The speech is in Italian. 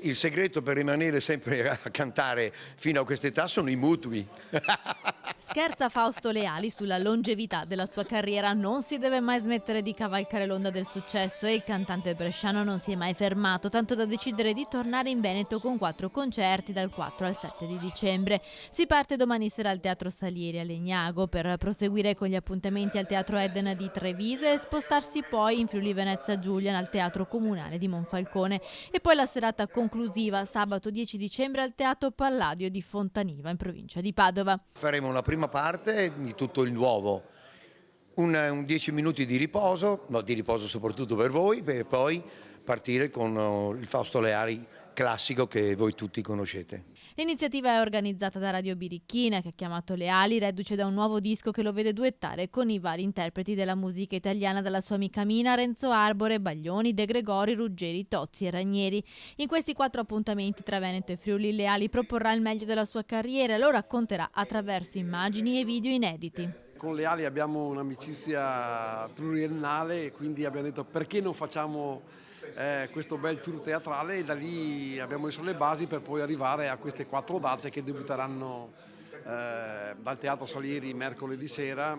Il segreto per rimanere sempre a cantare fino a quest'età sono i mutui. Scherza Fausto Leali sulla longevità della sua carriera, non si deve mai smettere di cavalcare l'onda del successo e il cantante bresciano non si è mai fermato, tanto da decidere di tornare in Veneto con 4 concerti dal 4 al 7 di dicembre. Si parte domani sera al Teatro Salieri a Legnago per proseguire con gli appuntamenti al Teatro Eden di Trevise e spostarsi poi in Friuli Venezia Giulia al Teatro Comunale di Monfalcone e poi la serata conclusiva sabato 10 dicembre al Teatro Palladio di Fontaniva in provincia di Padova. Faremo una prima parte di tutto il nuovo, un 10 minuti di riposo, no, di riposo soprattutto per voi, per poi partire con il Fausto Leali classico che voi tutti conoscete. L'iniziativa è organizzata da Radio Birichina, che ha chiamato Leali, reduce da un nuovo disco che lo vede duettare con i vari interpreti della musica italiana, dalla sua amica Mina, Renzo Arbore, Baglioni, De Gregori, Ruggeri, Tozzi e Ranieri. In questi 4 appuntamenti tra Veneto e Friuli, Leali proporrà il meglio della sua carriera e lo racconterà attraverso immagini e video inediti. Con Leali abbiamo un'amicizia pluriennale e quindi abbiamo detto perché non facciamo questo bel tour teatrale, e da lì abbiamo messo le basi per poi arrivare a queste 4 date che debutteranno dal Teatro Salieri mercoledì sera.